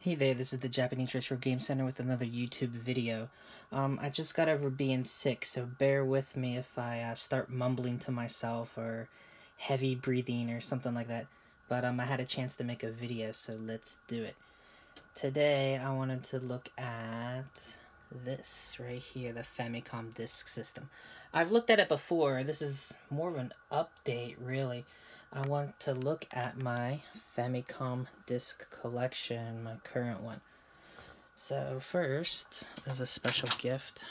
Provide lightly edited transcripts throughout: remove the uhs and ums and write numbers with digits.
Hey there, this is the Japanese Retro Game Center with another YouTube video. I just got over being sick, so bear with me if I start mumbling to myself or heavy breathing or something like that. But I had a chance to make a video, so let's do it. Today I wanted to look at this right here, the Famicom Disk System. I've looked at it before. This is more of an update, really. I want to look at my Famicom Disk Collection, my current one. So first, as a special gift,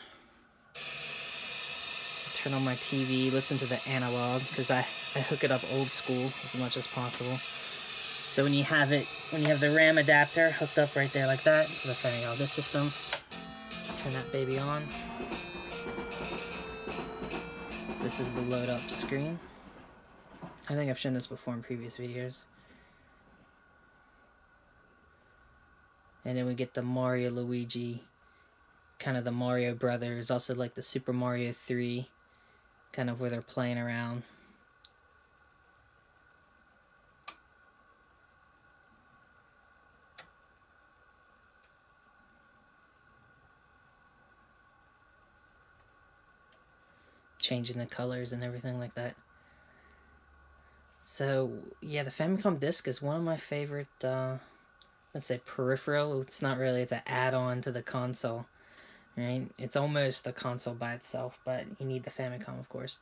turn on my TV, listen to the analog, because I hook it up old school as much as possible. So when you have the RAM adapter hooked up right there like that to the Famicom Disk System, turn that baby on. This is the load up screen. I think I've shown this before in previous videos. And then we get the Mario, Luigi, kind of the Mario Brothers, also like the Super Mario 3, kind of where they're playing around. Changing the colors and everything like that. So, yeah, the Famicom Disk is one of my favorite, let's say peripheral. It's not really, it's an add-on to the console, right? It's almost a console by itself, but you need the Famicom, of course.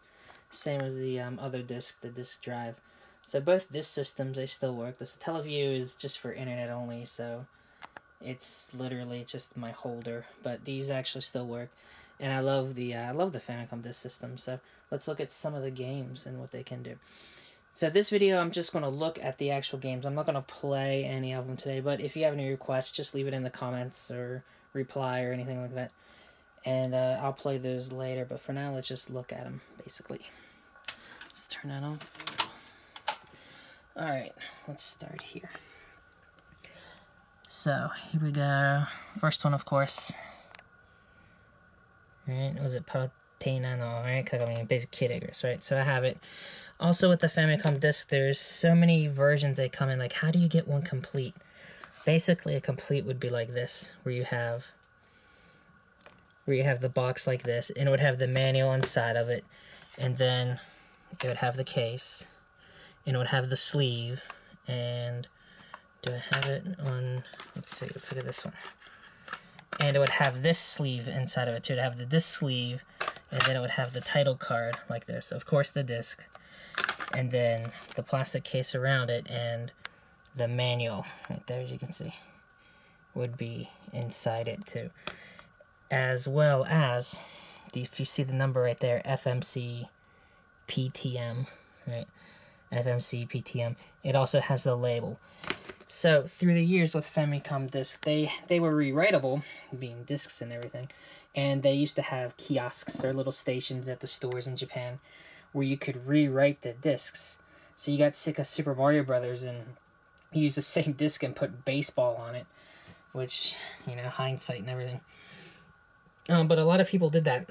Same as the other disc, the disk drive. So both disk systems, they still work. This Teleview is just for internet only, so it's literally just my holder. But these actually still work. And I love the Famicom Disk System. So let's look at some of the games and what they can do. So this video, I'm just going to look at the actual games. I'm not going to play any of them today, but if you have any requests, just leave it in the comments or reply or anything like that. And I'll play those later, but for now, let's just look at them, basically. Let's turn that on. Alright, let's start here. So, here we go. First one, of course. Right, was it Palutena? No, right? Kagami, basic Kid Icarus, right? So I have it. Also with the Famicom Disk, there's so many versions they come in. Like, how do you get one complete? Basically, a complete would be like this, where you have the box like this, and it would have the manual inside of it, and then it would have the case, and it would have the sleeve, and do I have it on? Let's see. Let's look at this one. And it would have this sleeve inside of it too. It would have the disc sleeve, and then it would have the title card like this. Of course, the disc, and then the plastic case around it, and the manual right there, as you can see, would be inside it too. As well as, if you see the number right there, FMC PTM, right? FMC PTM. It also has the label. So, through the years with Famicom Disk, they were rewritable, being discs and everything, and they used to have kiosks or little stations at the stores in Japan where you could rewrite the discs. So you got sick of Super Mario Brothers and used the same disc and put baseball on it, which, you know, hindsight and everything. But a lot of people did that,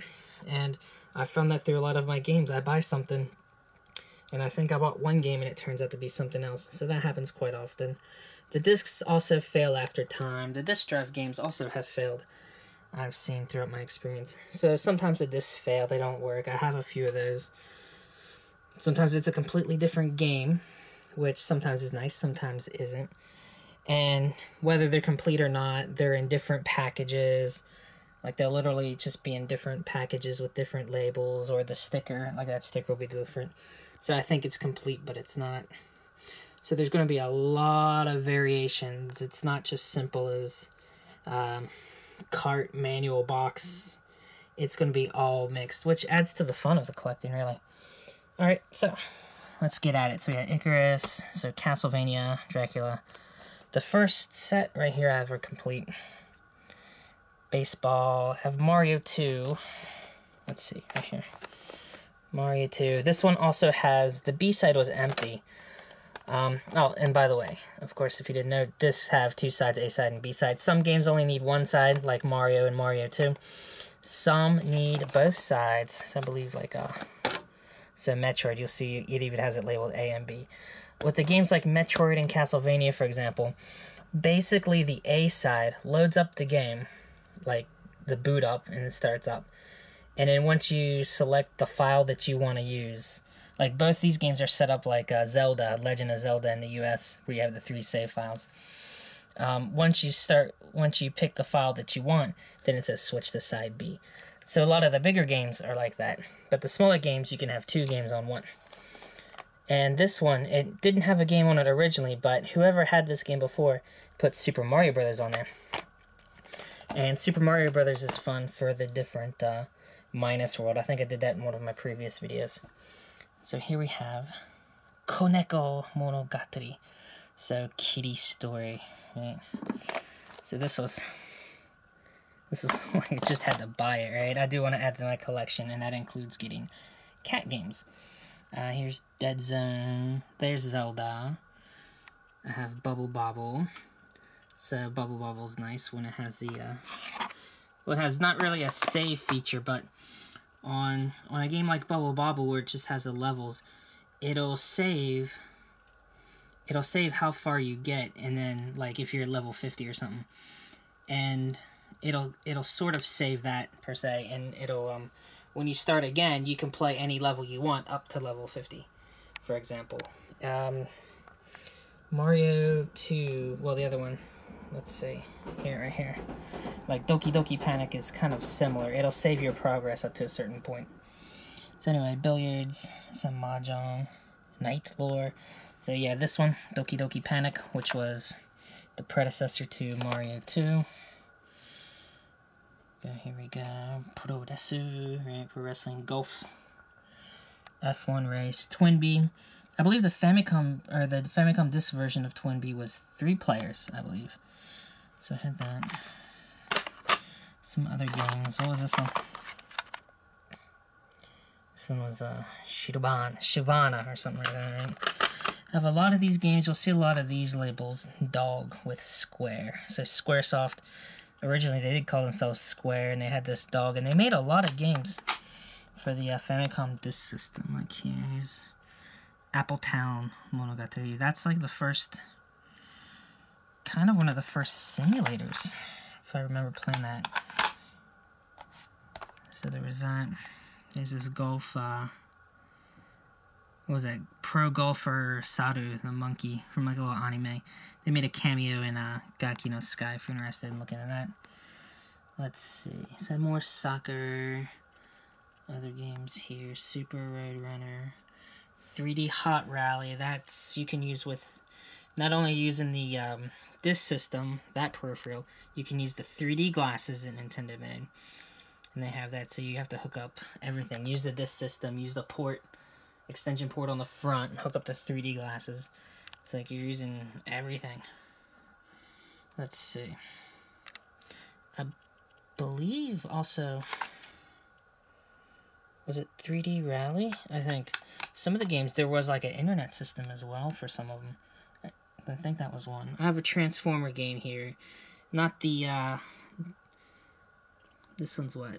and I found that through a lot of my games. I buy something, and I think I bought one game and it turns out to be something else. So that happens quite often. The discs also fail after time. The disc drive games also have failed, I've seen throughout my experience. So sometimes the discs fail, they don't work. I have a few of those. Sometimes it's a completely different game, which sometimes is nice, sometimes isn't. And whether they're complete or not, they're in different packages. Like, they'll literally just be in different packages with different labels, or the sticker, like that sticker will be different. So I think it's complete, but it's not. So there's going to be a lot of variations. It's not just simple as cart, manual, box. It's going to be all mixed, which adds to the fun of the collecting, really. Alright, so let's get at it. So we got Icarus, so Castlevania, Dracula. The first set right here I have are complete. Baseball, I have Mario 2. Let's see, right here. Mario 2. This one also has, the B-side was empty. Oh, and by the way, of course, if you didn't know, discs have two sides, A side and B side. Some games only need one side, like Mario and Mario 2. Some need both sides. So I believe, like, so Metroid, you'll see it even has it labeled A and B. With the games like Metroid and Castlevania, for example, basically the A side loads up the game, like the boot up, and it starts up. And then once you select the file that you want to use, like both these games are set up like Zelda, Legend of Zelda in the US, where you have the 3 save files. Once you pick the file that you want, then it says switch to side B. So a lot of the bigger games are like that, but the smaller games you can have 2 games on one. And this one, it didn't have a game on it originally, but whoever had this game before put Super Mario Brothers on there. And Super Mario Brothers is fun for the different minus world. I think I did that in one of my previous videos. So here we have Koneko Monogatari. So kitty story, right? So this is I just had to buy it, right? I do want to add to my collection, and that includes getting cat games. Here's Dead Zone. There's Zelda. I have Bubble Bobble. So Bubble Bobble's nice when it has the well, it has not really a save feature, but on a game like Bubble Bobble where it just has the levels, it'll save how far you get, and then like if you're at level 50 or something, and it'll sort of save that per se, and it'll when you start again, you can play any level you want up to level 50, for example. Mario 2, well, the other one, let's see, right here. Like Doki Doki Panic is kind of similar. It'll save your progress up to a certain point. So anyway, billiards, some mahjong, Night Lore. So yeah, this one, Doki Doki Panic, which was the predecessor to Mario 2. Here we go. Pro Desu, right? Pro Wrestling, Golf, F1 Race, Twinbee. I believe the Famicom Disk version of Twinbee was 3 players, I believe. So I had that. Some other games. What was this one? This one was Shivana or something like that, right? I have a lot of these games. You'll see a lot of these labels. Dog with Square. So Squaresoft. Originally, they did call themselves Square, and they had this dog, and they made a lot of games for the Famicom Disk System. Like here's Appletown Monogatari. That's like the first, kind of one of the first simulators, if I remember playing that. So there was that. There's this golf, what was that? Pro Golfer Saru, the monkey from like a little anime. They made a cameo in Gaki no Sky if you're interested in looking at that. Let's see. So more soccer. Other games here. Super Road Runner. 3D Hot Rally. That's you can use with not only using the disc system, that peripheral, you can use the 3D glasses that Nintendo made. And they have that, so you have to hook up everything. Use the disc system, use the port, extension port on the front, and hook up the 3D glasses. It's like you're using everything. Let's see. I believe also, was it 3D Rally? I think some of the games there was like an internet system as well for some of them. I think that was one. I have a Transformer game here. Not the this one's what?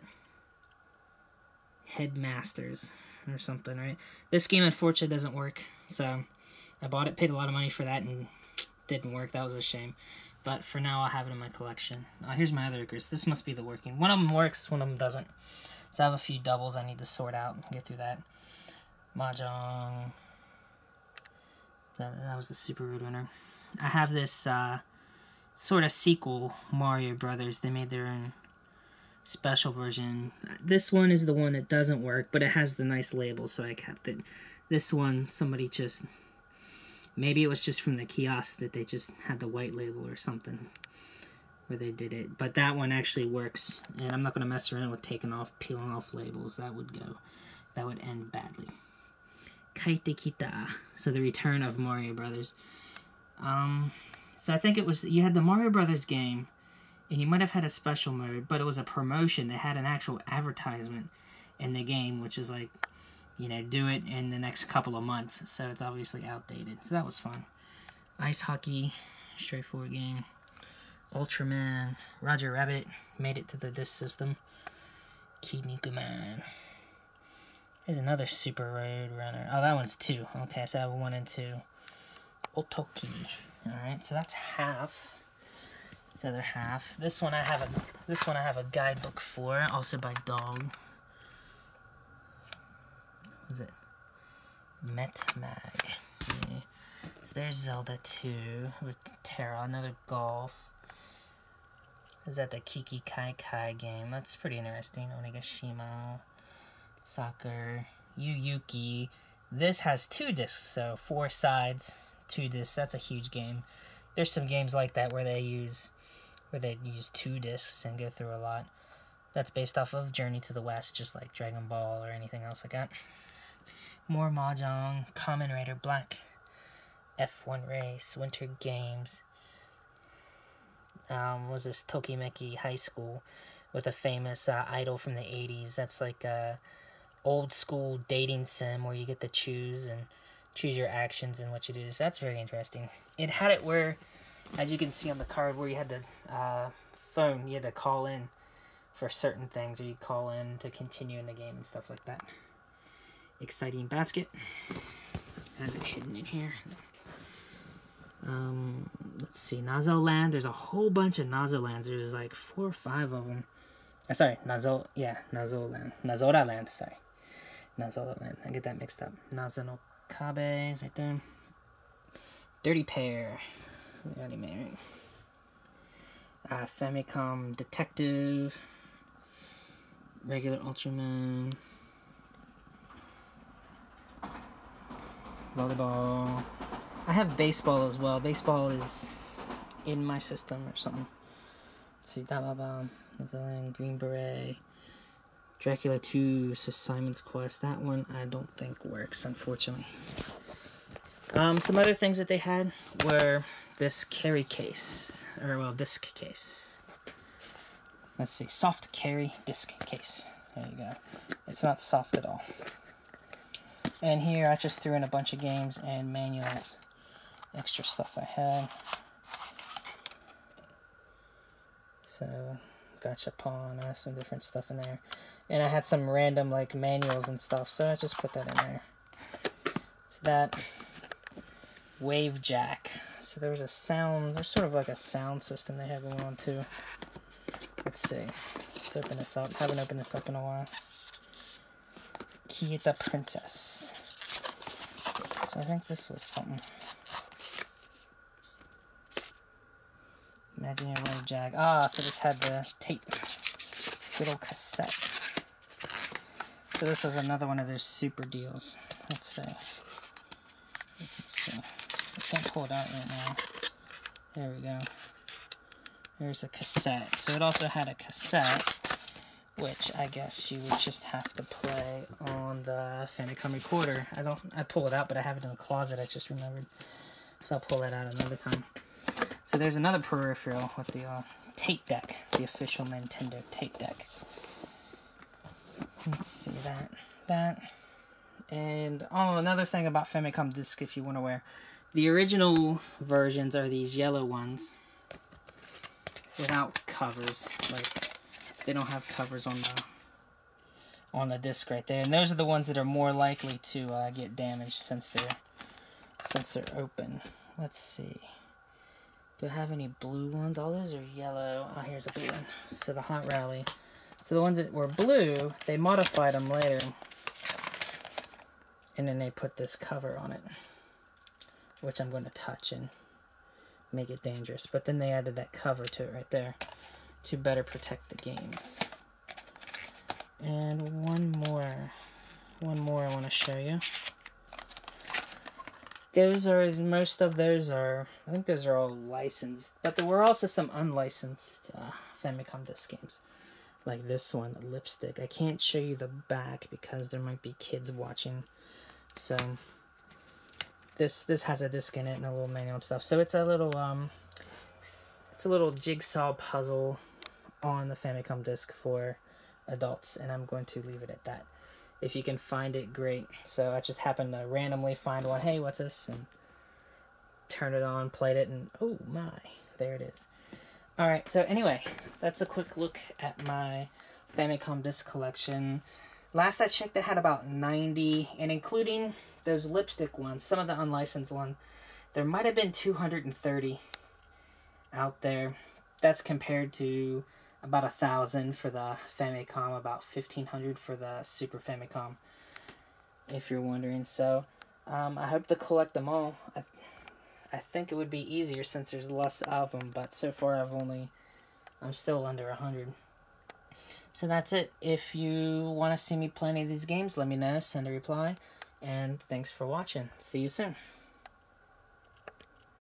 Headmasters or something, right? This game unfortunately doesn't work, so I bought it, paid a lot of money for that, and didn't work. That was a shame. But for now, I'll have it in my collection. Here's my other Icarus. This must be the working. One of them works, one of them doesn't. So I have a few doubles I need to sort out and get through that. Mahjong. That was the Super Road Runner. I have this sort of sequel, Mario Brothers. They made their own special version. This one is the one that doesn't work, but it has the nice label, so I kept it. This one, somebody just... Maybe it was just from the kiosk that they just had the white label or something where they did it. But that one actually works, and I'm not going to mess around with peeling off labels. That would end badly. Kaite Kita. So the return of Mario Brothers. So I think it was, you had the Mario Brothers game, and you might have had a special mode, but it was a promotion. They had an actual advertisement in the game, which is like, you know, do it in the next couple of months. So it's obviously outdated. So that was fun. Ice hockey, straightforward game. Ultraman, Roger Rabbit, made it to the disc system. Kinnikuman. There's another Super Road Runner. Oh, that one's 2. Okay, so I have 1 and 2. Otoki. Alright, so that's half. This other half. This one I have a guidebook for, also by Dog. What is it? Metmag. Yeah. So there's Zelda 2 with Terra, another golf. Is that the Kiki Kai Kai game? That's pretty interesting. Onigashima, soccer, Yu Yuki. This has 2 discs, so 4 sides, 2 discs. That's a huge game. There's some games like that where they use 2 discs and go through a lot. That's based off of Journey to the West, just like Dragon Ball or anything else like that. More Mahjong, Kamen Rider Black, F1 Race, Winter Games. Was this Tokimeki High School with a famous idol from the 80s. That's like a old school dating sim where you get to choose your actions and what you do. So that's very interesting. It had it where, as you can see on the card, where you had the phone, you had to call in for certain things, or you call in to continue in the game and stuff like that. Exciting basket. I have it hidden in here. Let's see, Nazo Land. There's a whole bunch of Nazo Lands. There's like 4 or 5 of them. Sorry, Nazo Land. Nazora Land, sorry. Nazola Land. I get that mixed up. Nazo no Kabe is right there. Dirty Pair. Anime. Famicom Detective. Regular Ultraman. Volleyball. I have baseball as well. Baseball is in my system or something. Let's see, Dababa, Green Beret, Dracula 2, Simon's Quest. That one I don't think works, unfortunately. Some other things that they had were this carry case, or well, disc case. Let's see, soft carry disc case. There you go. It's not soft at all. And here I just threw in a bunch of games and manuals. Extra stuff I had. So, Gachapon, I have some different stuff in there. And I had some random like manuals and stuff, so I just put that in there. So that. Wave jack. So there's sort of like a sound system they have going on too. Let's see. Let's open this up. Haven't opened this up in a while. Kieta Princess. So I think this was something. Imaginary Wave Jack. So this had the tape. Little cassette. So this was another one of those super deals. Let's see. I can't pull it out right now. There we go. There's a cassette. So it also had a cassette, which I guess you would just have to play on the Famicom recorder. I pull it out, but I have it in the closet, I just remembered. So I'll pull that out another time. So there's another peripheral with the tape deck, the official Nintendo tape deck. Let's see that. And another thing about Famicom Disk, if you weren't aware, the original versions are these yellow ones without covers. Like, they don't have covers on the disc right there, and those are the ones that are more likely to get damaged since they're open. Let's see. Do I have any blue ones? All those are yellow. Here's a blue one. So the Hot Rally. So the ones that were blue, they modified them later, and then they put this cover on it, which I'm going to touch and make it dangerous. But then they added that cover to it right there to better protect the games. And one more I want to show you. Most of those are, I think those are all licensed, but there were also some unlicensed Famicom Disk games. Like this one, the Lipstick. I can't show you the back because there might be kids watching. So this has a disc in it and a little manual and stuff. So it's a little jigsaw puzzle on the Famicom Disk for adults, and I'm going to leave it at that. If you can find it, great. So I just happened to randomly find one. Hey, what's this? And turn it on, played it, and oh my, there it is. Alright, so anyway, that's a quick look at my Famicom Disk Collection. Last I checked, I had about 90, and including those Lipstick ones, some of the unlicensed ones, there might have been 230 out there. that's compared to about 1,000 for the Famicom, about 1,500 for the Super Famicom, if you're wondering. So I hope to collect them all. I think it would be easier since there's less of them, but so far I'm still under 100. So that's it. If you want to see me play any of these games, let me know, send a reply, and thanks for watching. See you soon.